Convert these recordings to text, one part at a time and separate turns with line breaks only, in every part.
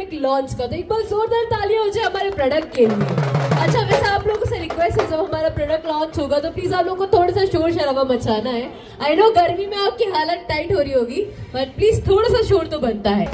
Product launch का। तो एक बार जोरदार तालियां हो जाए हमारे प्रोडक्ट के लिए। अच्छा, वैसे आप लोगों से रिक्वेस्ट है, जब हमारा प्रोडक्ट लॉन्च होगा तो प्लीज आप लोगों को थोड़ा सा शोर शराबा मचाना है। आई नो गर्मी में आपकी हालत टाइट हो रही होगी, बट प्लीज थोड़ा सा शोर तो बनता है।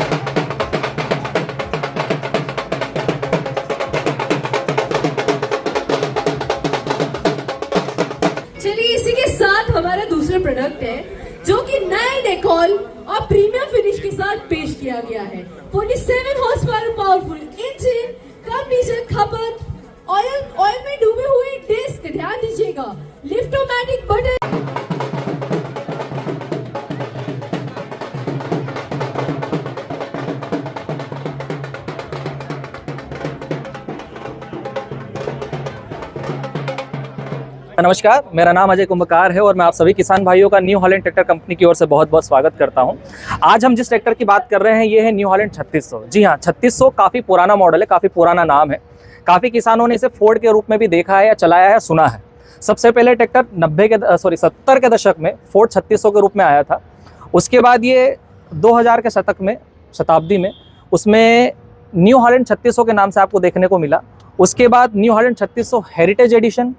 चलिए, इसी के साथ हमारा दूसरा प्रोडक्ट है जो कि नए डेकॉल और प्रीमियम फिनिश के साथ पेश किया गया है। 47 हॉर्स पावर पावरफुल इंजन, कम डीजल खपत, ऑयल में डूबे हुए डिस्क, ध्यान दीजिएगा, लिफ्टोमैटिक बटन।
नमस्कार, मेरा नाम अजय कुंभकार है और मैं आप सभी किसान भाइयों का न्यू हॉलैंड ट्रैक्टर कंपनी की ओर से बहुत बहुत स्वागत करता हूं। आज हम जिस ट्रैक्टर की बात कर रहे हैं ये है न्यू हॉलैंड 3600। जी हां, 3600 काफ़ी पुराना मॉडल है, काफ़ी पुराना नाम है। काफ़ी किसानों ने इसे फोर्ड के रूप में भी देखा है या चलाया है, सुना है। सबसे पहले ट्रैक्टर 70 के दशक में फोर्ड 3600 के रूप में आया था। उसके बाद ये 2000 के शताब्दी में उसमें न्यू हॉलैंड 3600 के नाम से आपको देखने को मिला। उसके बाद न्यू हॉलैंड 3600 हेरिटेज एडिशन,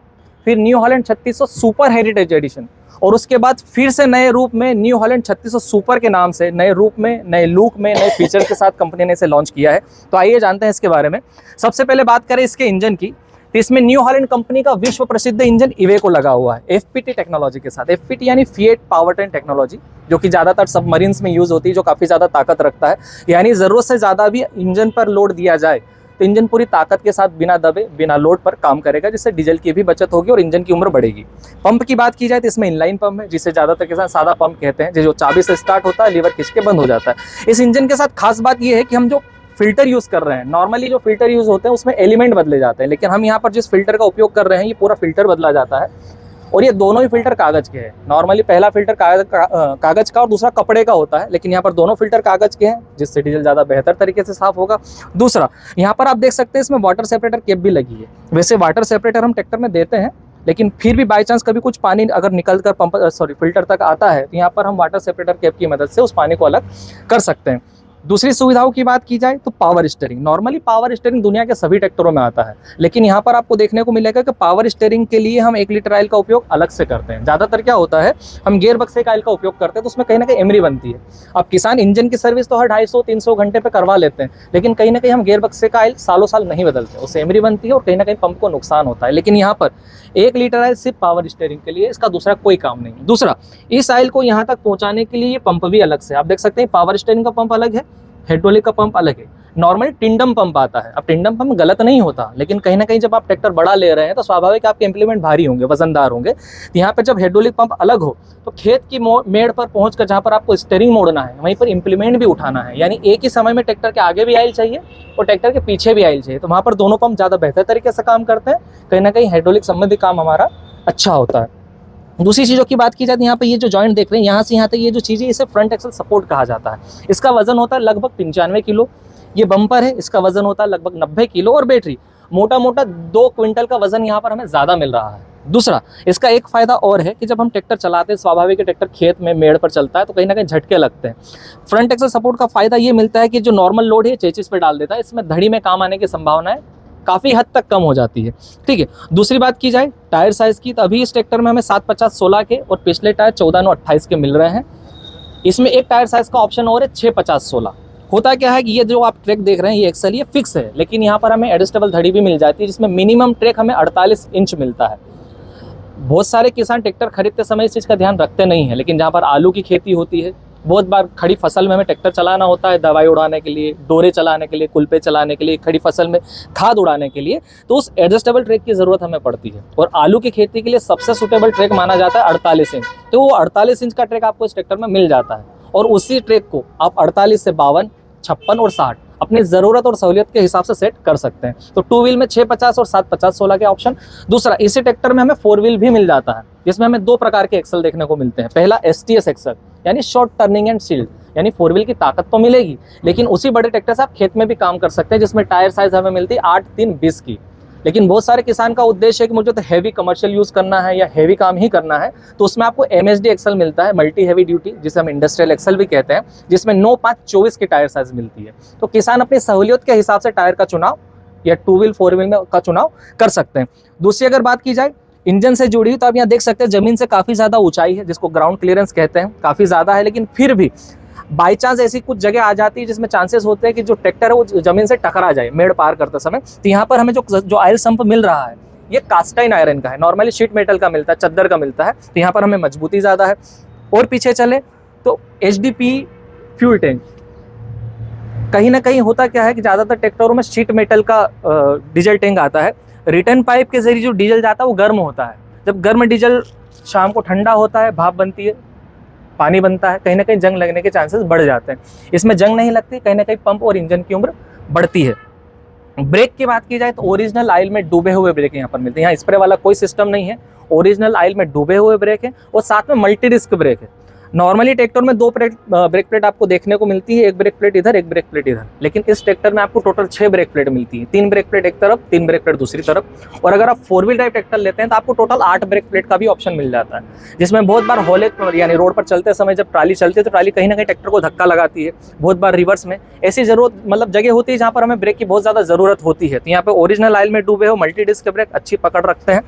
फिर New Holland 3600 super heritage edition, और उसके बाद फिर से नए रूप में न्यू हॉलैंड 3600 सुपर के नाम से नए रूप में, नए लुक में, नए फीचर के साथ कंपनी ने इसे लॉन्च किया है। तो आइए जानते हैं इसके बारे में। सबसे पहले बात करें इसके इंजन की, तो इसमें न्यू हॉलैंड कंपनी का विश्व प्रसिद्ध इंजन इवेको लगा हुआ है, एफपीटी टेक्नोलॉजी के साथ। एफपीटी यानी फिएट पावरट्रेन टेक्नोलॉजी, जो कि ज़्यादातर सबमरीन्स में यूज़ होती है, जो काफ़ी ज़्यादा ताकत रखता है। यानी ज़रूरत से ज़्यादा भी इंजन पर लोड दिया जाए तो इंजन पूरी ताकत के साथ बिना दबे, बिना लोड पर काम करेगा, जिससे डीजल की भी बचत होगी और इंजन की उम्र बढ़ेगी। पंप की बात की जाए तो इसमें इनलाइन पंप है, जिसे ज़्यादातर किसान सादा पंप कहते हैं, जो चाबी से स्टार्ट होता है, लीवर खींच के बंद हो जाता है। इस इंजन के साथ खास बात यह है कि हम जो फिल्टर यूज़ कर रहे हैं, नॉर्मली जो फिल्टर यूज़ होते हैं उसमें एलिमेंट बदले जाते हैं, लेकिन हम यहाँ पर जिस फिल्टर का उपयोग कर रहे हैं ये पूरा फिल्टर बदला जाता है। और ये दोनों ही फिल्टर कागज़ के हैं। नॉर्मली पहला फिल्टर कागज़ का और दूसरा कपड़े का होता है, लेकिन यहाँ पर दोनों फिल्टर कागज़ के हैं, जिससे डीजल ज़्यादा बेहतर तरीके से साफ़ होगा। दूसरा, यहाँ पर आप देख सकते हैं इसमें वाटर सेपरेटर कैप भी लगी है। वैसे वाटर सेपरेटर हम ट्रैक्टर में देते हैं, लेकिन फिर भी बाई चांस कभी कुछ पानी अगर निकल कर फिल्टर तक आता है तो यहाँ पर हम वाटर सेपरेटर कैप की मदद से उस पानी को अलग कर सकते हैं। दूसरी सुविधाओं की बात की जाए तो power steering. Normally power steering दुनिया के सभी ट्रैक्टरों में आता है, लेकिन यहाँ पर आपको देखने को मिलेगा कि पावर स्टीयरिंग के लिए हम 1 लीटर ऑयल का उपयोग अलग से करते हैं। ज़्यादातर क्या होता है, हम गियर बक्से का ऑयल का उपयोग करते हैं, तो उसमें कहीं ना कहीं एमरी बनती है। अब किसान इंजन की सर्विस तो हर 250-300 घंटे पर करवा लेते हैं, लेकिन कहीं ना कहीं हम गियर बक्से का ऑयल सालों साल नहीं बदलते, उससे एमरी बनती है और कहीं ना कहीं पंप को नुकसान होता है। लेकिन यहाँ पर 1 लीटर ऑयल सिर्फ पावर स्टीयरिंग के लिए, इसका दूसरा कोई काम नहीं है। दूसरा, इस ऑयल को यहाँ तक पहुँचाने के लिए ये पंप भी अलग से, आप देख सकते हैं पावर स्टीयरिंग का पंप अलग है, हाइड्रोलिक का पंप अलग है। नॉर्मली टिंडम पंप आता है। अब टिंडम पंप गलत नहीं होता, लेकिन कहीं ना कहीं जब आप ट्रैक्टर बड़ा ले रहे हैं तो स्वाभाविक आपके इंप्लीमेंट भारी होंगे, वजनदार होंगे। यहाँ पे जब हाइड्रोलिक पंप अलग हो तो खेत की मेड़ पर पहुंचकर जहाँ पर आपको स्टीयरिंग मोड़ना है, वहीं पर इंप्लीमेंट भी उठाना है। यानी एक ही समय में ट्रैक्टर के आगे भी आयल चाहिए और ट्रैक्टर के पीछे भी आयल चाहिए, तो वहाँ पर दोनों पंप ज़्यादा बेहतर तरीके से काम करते हैं। कहीं ना कहीं हाइड्रोलिक संबंधी काम हमारा अच्छा होता है। दूसरी चीज़ों की बात की जाए तो यहाँ पे ये जो जॉइंट देख रहे हैं, यहाँ से यहाँ तक ये जो चीज़ है, इसे फ्रंट एक्सल सपोर्ट कहा जाता है। इसका वजन होता है लगभग 95 किलो। ये बम्पर है, इसका वजन होता है लगभग 90 किलो। और बैटरी मोटा मोटा 2 क्विंटल का वजन यहाँ पर हमें ज़्यादा मिल रहा है। दूसरा, इसका एक फ़ायदा और है कि जब हम ट्रैक्टर चलाते हैं, स्वाभाविक है ट्रैक्टर खेत में मेड़ पर चलता है तो कहीं ना कहीं झटके लगते हैं। फ्रंट एक्सल सपोर्ट का फ़ायदा ये मिलता है कि जो नॉर्मल लोड है चेचिस पर डाल देता है, इसमें धड़ी में काम आने की संभावना है काफ़ी हद तक कम हो जाती है। ठीक है। दूसरी बात की जाए टायर साइज़ की, तो अभी इस ट्रैक्टर में हमें 750-16 के और पिछले टायर 14-28 के मिल रहे हैं। इसमें एक टायर साइज़ का ऑप्शन और है 650-16। होता क्या है कि ये जो आप ट्रैक देख रहे हैं ये एक्सल ये फिक्स है, लेकिन यहाँ पर हमें एडजस्टेबल धड़ी भी मिल जाती है, जिसमें मिनिमम ट्रैक हमें 48 इंच मिलता है। बहुत सारे किसान ट्रैक्टर खरीदते समय इस चीज़ का ध्यान रखते नहीं है, लेकिन जहाँ पर आलू की खेती होती है, बहुत बार खड़ी फसल में हमें ट्रैक्टर चलाना होता है, दवाई उड़ाने के लिए, डोरे चलाने के लिए, कुलपे चलाने के लिए, खड़ी फसल में खाद उड़ाने के लिए, तो उस एडजस्टेबल ट्रैक की ज़रूरत हमें पड़ती है। और आलू की खेती के लिए सबसे सूटेबल ट्रैक माना जाता है 48 इंच। तो वो 48 इंच का ट्रैक आपको इस ट्रैक्टर में मिल जाता है, और उसी ट्रैक को आप 48 से 52, 56 और 60 अपनी ज़रूरत और सहूलियत के हिसाब से सेट कर सकते हैं। तो 2 व्हील में 650 और 750-16 के ऑप्शन। दूसरा, इसी ट्रैक्टर में हमें 4 व्हील भी मिल जाता है, जिसमें हमें 2 प्रकार के एक्सल देखने को मिलते हैं। पहला STS एक्सल, यानी शॉर्ट टर्निंग एंड शील्ड, यानी 4 व्हील की ताकत तो मिलेगी, लेकिन उसी बड़े ट्रैक्टर से आप खेत में भी काम कर सकते हैं, जिसमें टायर साइज हमें मिलती है 8-3-20 की। लेकिन बहुत सारे किसान का उद्देश्य है कि मुझे तो हैवी कमर्शियल यूज़ करना है या हैवी काम ही करना है, तो उसमें आपको MHD एक्सल मिलता है, मल्टी हैवी ड्यूटी, जिसे हम इंडस्ट्रियल एक्सल भी कहते हैं, जिसमें 9, 5, 24 की टायर साइज मिलती है। तो किसान अपनी सहूलियत के हिसाब से टायर का चुनाव या 2 व्हील 4 व्हील में का चुनाव कर सकते हैं। दूसरी अगर बात की जाए इंजन से जुड़ी, तो आप यहाँ देख सकते हैं जमीन से काफ़ी ज़्यादा ऊंचाई है, जिसको ग्राउंड क्लियरेंस कहते हैं, काफ़ी ज़्यादा है। लेकिन फिर भी बाई चांस ऐसी कुछ जगह आ जाती है जिसमें चांसेस होते हैं कि जो ट्रैक्टर है वो जमीन से टकरा जाए मेड़ पार करते समय। तो यहाँ पर हमें जो ऑयल संप मिल रहा है ये कास्टाइन आयरन का है, नॉर्मली शीट मेटल का मिलता है, चद्दर का मिलता है, तो यहाँ पर हमें मजबूती ज़्यादा है। और पीछे चले तो HDP फ्यूल टैंक, कहीं ना कहीं होता क्या है कि ज़्यादातर ट्रैक्टरों में शीट मेटल का डीजल टैंक आता है। रिटर्न पाइप के जरिए जो डीजल जाता है वो गर्म होता है, जब गर्म डीजल शाम को ठंडा होता है, भाप बनती है, पानी बनता है, कहीं ना कहीं जंग लगने के चांसेस बढ़ जाते हैं। इसमें जंग नहीं लगती, कहीं ना कहीं पंप और इंजन की उम्र बढ़ती है। ब्रेक की बात की जाए तो ओरिजिनल ऑयल में डूबे हुए ब्रेक यहाँ पर मिलते हैं। यहाँ स्प्रे वाला कोई सिस्टम नहीं है, ओरिजिनल ऑयल में डूबे हुए ब्रेक है और साथ में मल्टी डिस्क ब्रेक है। नॉर्मली ट्रैक्टर में 2 ब्रेक प्लेट आपको देखने को मिलती है, एक ब्रेक प्लेट इधर, एक ब्रेक प्लेट इधर, लेकिन इस ट्रैक्टर में आपको टोटल 6 ब्रेक प्लेट मिलती है, 3 ब्रेक प्लेट एक तरफ, 3 ब्रेक प्लेट दूसरी तरफ। और अगर आप 4 व्हील ड्राइव ट्रैक्टर लेते हैं तो आपको टोटल 8 ब्रेक प्लेट का भी ऑप्शन मिल जाता है, जिसमें बहुत बार हौले यानी रोड पर चलते समय जब ट्राली चलती है तो ट्राली कहीं ना कहीं ट्रैक्टर को धक्का लगाती है, बहुत बार रिवर्स में ऐसी जरूरत मतलब जगह होती है जहाँ पर हमें ब्रेक की बहुत ज़्यादा ज़रूरत होती है। तो यहाँ पे ओरिजिनल ऑयल में डूबे हो मल्टी डिस्क ब्रेक अच्छी पकड़ रखते हैं।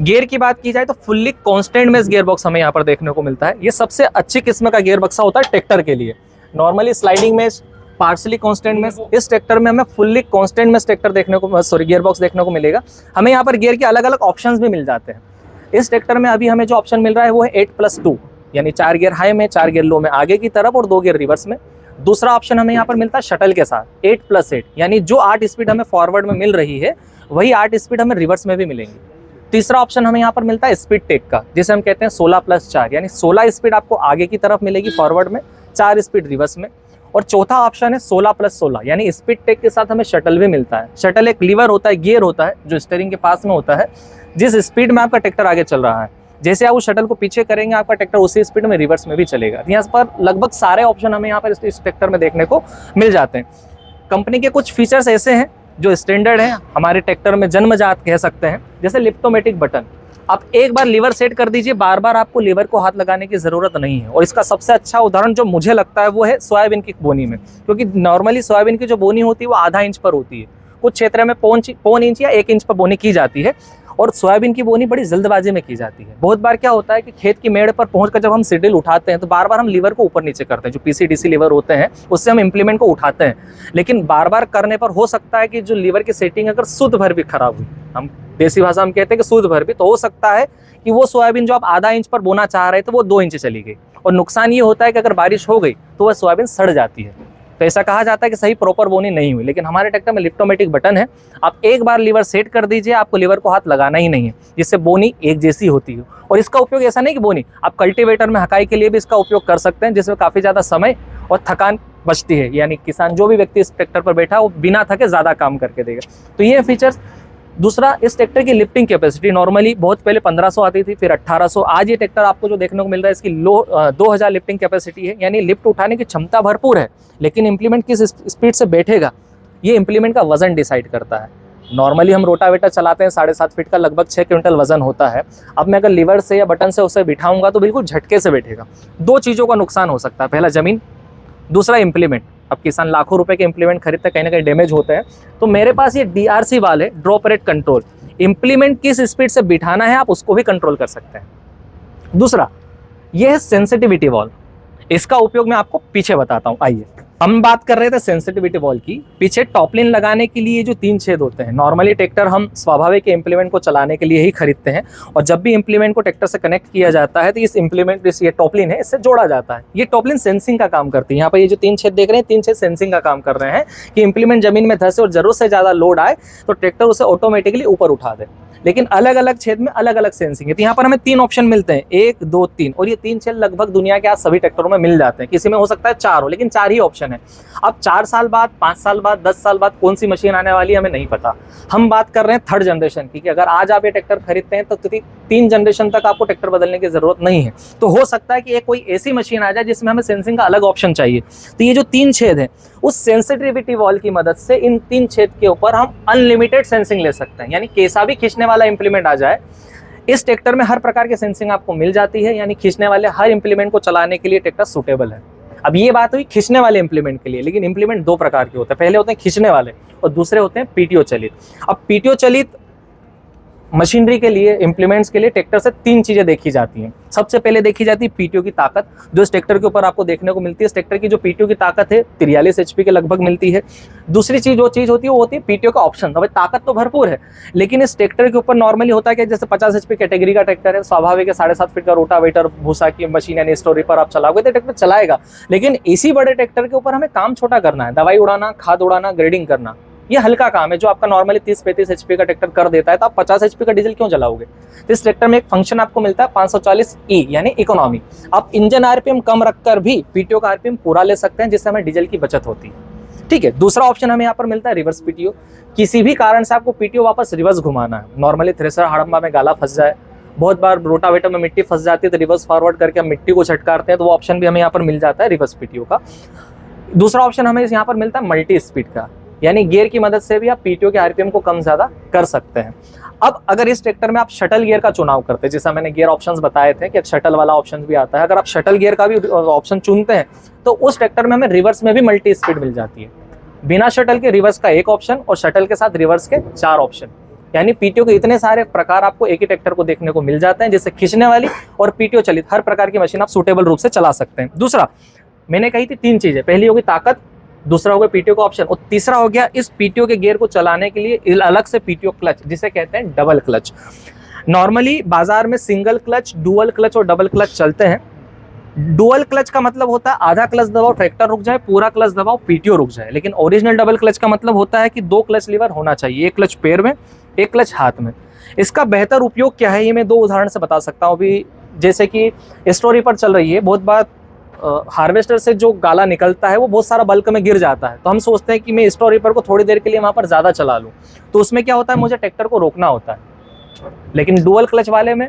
गियर की बात की जाए तो fully constant mesh gear box हमें यहाँ पर देखने को मिलता है। ये सबसे अच्छी किस्म का गियर बक्सा होता है ट्रैक्टर के लिए। Normally sliding mesh, partially constant mesh, इस ट्रैक्टर में हमें फुल्ली कांस्टेंट मेश ट्रैक्टर देखने को गियर बॉक्स देखने को मिलेगा। हमें यहाँ पर गियर के अलग अलग ऑप्शंस भी मिल जाते हैं। इस ट्रैक्टर में अभी हमें जो ऑप्शन मिल रहा है वो है 8+2, यानी 4 गियर हाई में, 4 गियर लो में आगे की तरफ और 2 गियर रिवर्स में। दूसरा ऑप्शन हमें यहाँ पर मिलता है शटल के साथ 8+8, यानी जो 8 स्पीड हमें फॉरवर्ड में मिल रही है वही 8 स्पीड हमें रिवर्स में भी मिलेंगी। तीसरा ऑप्शन हमें यहाँ पर मिलता है स्पीड टेक का, जिसे हम कहते हैं 16+4, यानी 16 स्पीड आपको आगे की तरफ मिलेगी फॉरवर्ड में, 4 स्पीड रिवर्स में। और चौथा ऑप्शन है 16+16, यानी स्पीड टेक के साथ हमें शटल भी मिलता है। शटल एक लीवर होता है, गियर होता है जो स्टीयरिंग के पास में होता है, जिस स्पीड में आपका ट्रैक्टर आगे चल रहा है, जैसे आप उस शटल को पीछे करेंगे आपका ट्रैक्टर उसी स्पीड में रिवर्स में भी चलेगा। यहाँ पर लगभग सारे ऑप्शन हमें यहाँ पर इस ट्रैक्टर में देखने को मिल जाते हैं। कंपनी के कुछ फीचर्स ऐसे हैं जो स्टैंडर्ड है, हमारे ट्रैक्टर में जन्मजात कह सकते हैं, जैसे लिफ्टोमेटिक बटन। आप एक बार लीवर सेट कर दीजिए, बार बार आपको लीवर को हाथ लगाने की ज़रूरत नहीं है। और इसका सबसे अच्छा उदाहरण जो मुझे लगता है वो है सोयाबीन की बोनी में, क्योंकि नॉर्मली सोयाबीन की जो बोनी होती है वो आधा इंच पर होती है, कुछ क्षेत्र में पौन इंच या 1 इंच पर बोनी की जाती है, और सोयाबीन की बोनी बड़ी जल्दबाजी में की जाती है। बहुत बार क्या होता है कि खेत की मेड़ पर पहुंचकर जब हम सीडील उठाते हैं तो बार बार हम लीवर को ऊपर नीचे करते हैं, जो PCDC लीवर होते हैं उससे हम इम्प्लीमेंट को उठाते हैं, लेकिन बार बार करने पर हो सकता है कि जो लीवर की सेटिंग अगर शुद्ध भर भी खराब हुई, हम देसी भाषा में कहते हैं कि शुद्ध भर भी, तो हो सकता है कि वो सोयाबीन जो आप आधा इंच पर बोना चाह रहे थे वो 2 इंच चली गई। और नुकसान ये होता है कि अगर बारिश हो गई तो वह सोयाबीन सड़ जाती है। तो ऐसा कहा जाता है कि सही प्रॉपर बोनी नहीं हुई। लेकिन हमारे ट्रैक्टर में लिफ्टोमेटिक बटन है, आप एक बार लीवर सेट कर दीजिए, आपको लीवर को हाथ लगाना ही नहीं है, जिससे बोनी एक जैसी होती है। और इसका उपयोग ऐसा नहीं कि बोनी, आप कल्टीवेटर में हकाई के लिए भी इसका उपयोग कर सकते हैं, जिसमें काफ़ी ज़्यादा समय और थकान बचती है, यानी किसान जो भी व्यक्ति इस ट्रैक्टर पर बैठा है वो बिना थके ज़्यादा काम करके देगा। तो ये फीचर्स। दूसरा, इस ट्रैक्टर की लिफ्टिंग कैपेसिटी नॉर्मली बहुत पहले 1500 आती थी, फिर 1800, आज ये ट्रैक्टर आपको जो देखने को मिल रहा है इसकी 2000 लिफ्टिंग कैपेसिटी है, यानी लिफ्ट उठाने की क्षमता भरपूर है। लेकिन इम्प्लीमेंट किस स्पीड से बैठेगा ये इम्प्लीमेंट का वजन डिसाइड करता है। नॉर्मली हम रोटावेटर चलाते हैं 7.5 फीट का, लगभग 6 क्विंटल वजन होता है। अब मैं अगर लीवर से या बटन से उसे बिठाऊंगा तो बिल्कुल झटके से बैठेगा। 2 चीज़ों का नुकसान हो सकता है, पहला ज़मीन, दूसरा इम्प्लीमेंट। अब किसान लाखों रुपए के इम्प्लीमेंट खरीदते हैं, कहीं ना कहीं डैमेज होते हैं। तो मेरे पास ये DRC वाले ड्रॉप रेट कंट्रोल, इम्प्लीमेंट किस स्पीड से बिठाना है आप उसको भी कंट्रोल कर सकते हैं। दूसरा, ये है सेंसिटिविटी वॉल्व। इसका उपयोग मैं आपको पीछे बताता हूँ। आइए, हम बात कर रहे थे सेंसिटिविटी वॉल्व की। पीछे टॉपलिन लगाने के लिए जो 3 छेद होते हैं, नॉर्मली ट्रैक्टर हम स्वाभाविक इम्प्लीमेंट को चलाने के लिए ही खरीदते हैं, और जब भी इम्प्लीमेंट को ट्रैक्टर से कनेक्ट किया जाता है तो इस इम्प्लीमेंट ये टॉपलिन है इससे जोड़ा जाता है। ये टॉपलिन सेंसिंग का काम करती है। यहाँ पर ये जो 3 छेद देख रहे हैं, 3 छेद सेंसिंग का काम कर रहे हैं कि इम्प्लीमेंट जमीन में धंसे और जरूरत से ज़्यादा लोड आए तो ट्रैक्टर उसे ऑटोमेटिकली ऊपर उठा दे। लेकिन अलग अलग छेद में अलग अलग सेंसिंग है। तो यहाँ पर हमें 3 ऑप्शन मिलते हैं, 1, 2, 3, और ये 3 छेद लगभग दुनिया के आज सभी ट्रैक्टरों में मिल जाते हैं। किसी में हो सकता है 4 हो, लेकिन 4 ही ऑप्शन है। है। अब 4 साल बाद, 5 साल बाद, 10 साल बाद कौन सी मशीन आने वाली है हमें नहीं पता। हम बात कर रहे हैं 3rd जनरेशन की, कि अगर आज आप ये ट्रैक्टर खरीदते हैं तो 3 जनरेशन तक आपको ट्रैक्टर बदलने की जरूरत नहीं है। तो हो सकता है कि एक कोई ऐसी मशीन आ जाए जिसमें हमें सेंसिंग का अलग ऑप्शन चाहिए। तो ये जो 3 छेद हैं, उस सेंसिटिविटी वॉल की मदद से इन 3 छेद के ऊपर हम अनलिमिटेड सेंसिंग ले सकते हैं। यानी कैसा भी खींचने वाला इंप्लीमेंट आ जाए, इस ट्रैक्टर में हर प्रकार की सेंसिंग आपको मिल जाती है। यानी खींचने वाले हर इंप्लीमेंट को चलाने के लिए ट्रैक्टर सूटेबल है। अब ये बात हुई खींचने वाले इंप्लीमेंट के लिए, लेकिन इंप्लीमेंट 2 प्रकार के होते हैं। पहले होते हैं खींचने वाले और दूसरे होते हैं पीटीओ चलित। अब पीटीओ चलित मशीनरी के लिए, इंप्लीमेंट्स के लिए ट्रैक्टर से 3 चीजें देखी जाती हैं। सबसे पहले देखी जाती है पीटीओ की ताकत, जो इस ट्रैक्टर के ऊपर आपको देखने को मिलती है। इस ट्रैक्टर की जो पीटीओ की ताकत है 43 HP के लगभग मिलती है। दूसरी चीज जो चीज होती है वो होती है पीटीओ का ऑप्शन। अब ताकत तो भरपूर है, लेकिन इस ट्रैक्टर के ऊपर नॉर्मली होता है कि जैसे 50 HP कैटेगरी का ट्रैक्टर है, स्वाभाविक है 7.5 फीट का रोटावेटर, भूसा की मशीन यानी स्टोरी पर आप चलाओगे तो ट्रैक्टर चलाएगा। लेकिन इसी बड़े ट्रैक्टर के ऊपर हमें काम छोटा करना है, दवाई उड़ाना, खाद उड़ाना, ग्रेडिंग करना, ये हल्का काम है जो आपका नॉर्मली 30-35 HP का ट्रैक्टर कर देता है। तो आप 50 HP का डीजल क्यों जलाओगे? तो इस ट्रैक्टर में एक फंक्शन आपको मिलता है 540E यानी इकोनॉमी। आप इंजन आरपीएम कम रखकर भी पीटीओ का आरपीएम पूरा ले सकते हैं, जिससे हमें डीजल की बचत होती है। ठीक है, दूसरा ऑप्शन हमें यहाँ पर मिलता है रिवर्स पीटीओ। किसी भी कारण से आपको पीटीओ वापस रिवर्स घुमाना है, नॉर्मली थ्रेसर हड़म्बा में गाला फंस जाए, बहुत बार रोटावेटर में मिट्टी फंस जाती है, तो रिवर्स फॉरवर्ड करके हम मिट्टी को छटकारते हैं, तो वो ऑप्शन भी हमें यहाँ पर मिल जाता है रिवर्स पीटीओ का। दूसरा ऑप्शन हमें यहाँ पर मिलता है मल्टी स्पीड का, यानी गियर की मदद से भी आप पीटीओ के आरपीएम को कम ज्यादा कर सकते हैं। अब अगर इस ट्रैक्टर में आप शटल गियर का चुनाव करते हैं, जैसा मैंने गियर ऑप्शंस बताए थे कि शटल वाला ऑप्शन भी आता है, अगर आप शटल गियर का भी ऑप्शन चुनते हैं तो उस ट्रैक्टर में हमें रिवर्स में भी मल्टी स्पीड मिल जाती है। बिना शटल के रिवर्स का 1 ऑप्शन और शटल के साथ रिवर्स के 4 ऑप्शन, यानी पीटीओ के इतने सारे प्रकार आपको एक ही ट्रैक्टर को देखने को मिल जाते हैं, जिससे खींचने वाली और पीटीओ चलित हर प्रकार की मशीन आप सूटेबल रूप से चला सकते हैं। दूसरा मैंने कही थी 3 चीजें, पहली होगी ताकत, दूसरा हो गया पीटीओ का ऑप्शन और तीसरा हो गया इस पीटीओ के गियर को चलाने के लिए अलग से पीटीओ क्लच, जिसे कहते हैं डबल क्लच। नॉर्मली बाजार में सिंगल क्लच, डुअल क्लच और डबल क्लच चलते हैं। डुअल क्लच का मतलब होता है आधा क्लच दबाओ ट्रैक्टर रुक जाए, पूरा क्लच दबाओ पीटीओ रुक जाए। लेकिन ओरिजिनल डबल क्लच का मतलब होता है कि 2 क्लच लीवर होना चाहिए, 1 क्लच पैर में, 1 क्लच हाथ में। इसका बेहतर उपयोग क्या है ये मैं 2 उदाहरण से बता सकता हूँ। अभी जैसे कि स्टोरी पर चल रही है, बहुत बार हार्वेस्टर से जो गाला निकलता है वो बहुत सारा बल्क में गिर जाता है, तो हम सोचते हैं कि मैं स्टोर रीपर को थोड़ी देर के लिए वहां पर ज्यादा चला लूं, तो उसमें क्या होता है मुझे ट्रैक्टर को रोकना होता है। लेकिन डुअल क्लच वाले में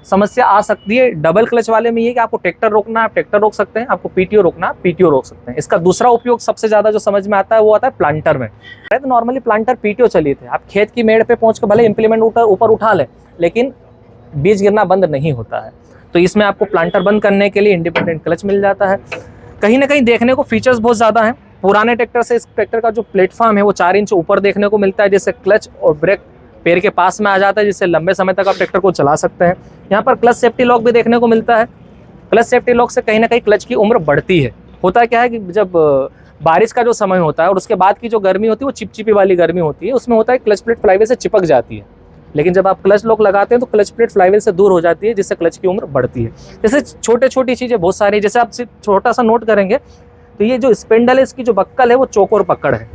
समस्या आ सकती है। डबल क्लच वाले में ये कि आपको ट्रैक्टर रोकना है आप ट्रैक्टर रोक सकते हैं, आपको पीटीओ रोकना है पीटीओ रोक सकते हैं। इसका दूसरा उपयोग सबसे ज्यादा जो समझ में आता है वो आता है प्लांटर में। तो नॉर्मली प्लांटर पीटीओ चलिए थे, आप खेत की मेड़ पे पहुंच कर भले इंप्लीमेंट ऊपर उठा लें, लेकिन बीज गिरना बंद नहीं होता है। तो इसमें आपको प्लांटर बंद करने के लिए इंडिपेंडेंट क्लच मिल जाता है। कहीं ना कहीं देखने को फीचर्स बहुत ज़्यादा हैं। पुराने ट्रैक्टर से इस ट्रैक्टर का जो प्लेटफॉर्म है वो 4 इंच ऊपर देखने को मिलता है, जिससे क्लच और ब्रेक पैर के पास में आ जाता है, जिससे लंबे समय तक आप ट्रैक्टर को चला सकते हैं। यहाँ पर क्लच सेफ्टी लॉक भी देखने को मिलता है। क्लच सेफ्टी लॉक से कहीं ना कहीं क्लच की उम्र बढ़ती है। होता क्या है कि जब बारिश का जो समय होता है और उसके बाद की जो गर्मी होती है वो चिपचिपी वाली गर्मी होती है, उसमें होता है क्लच प्लेट फ्लाईव्हील से चिपक जाती है। लेकिन जब आप क्लच लॉक लगाते हैं तो क्लच प्लेट फ्लाईव्हील से दूर हो जाती है, जिससे क्लच की उम्र बढ़ती है। जैसे छोटी चीज़ें बहुत सारी, जैसे आप छोटा सा नोट करेंगे तो ये जो स्पिंडल है इसकी जो बक्कल है वो चौकोर पकड़ है।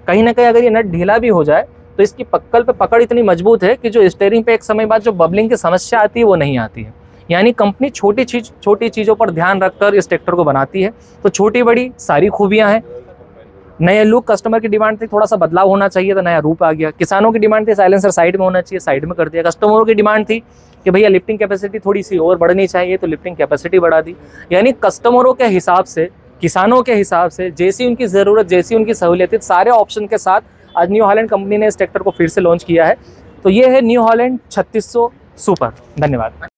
कहीं ना कहीं अगर ये नट ढीला भी हो जाए तो इसकी पक्कल पे पकड़ इतनी मजबूत है कि जो स्टीयरिंग पे एक समय बाद जो बबलिंग की समस्या आती है वो नहीं आती है। यानी कंपनी छोटी चीज़ों पर ध्यान रखकर इस ट्रैक्टर को बनाती है। तो छोटी बड़ी सारी खूबियाँ हैं। नए लुक, कस्टमर की डिमांड थी थोड़ा सा बदलाव होना चाहिए तो नया रूप आ गया। किसानों की डिमांड थी साइलेंसर साइड में होना चाहिए, साइड में कर दिया। कस्टमरों की डिमांड थी कि भैया लिफ्टिंग कैपेसिटी थोड़ी सी और बढ़नी चाहिए, तो लिफ्टिंग कैपेसिटी बढ़ा दी। यानी कस्टमरों के हिसाब से, किसानों के हिसाब से, जैसी उनकी ज़रूरत, जैसी उनकी सहूलियत, सारे ऑप्शन के साथ आज न्यू हॉलैंड कंपनी ने इस ट्रैक्टर को फिर से लॉन्च किया है। तो ये है न्यू हॉलैंड 3600 सुपर। धन्यवाद।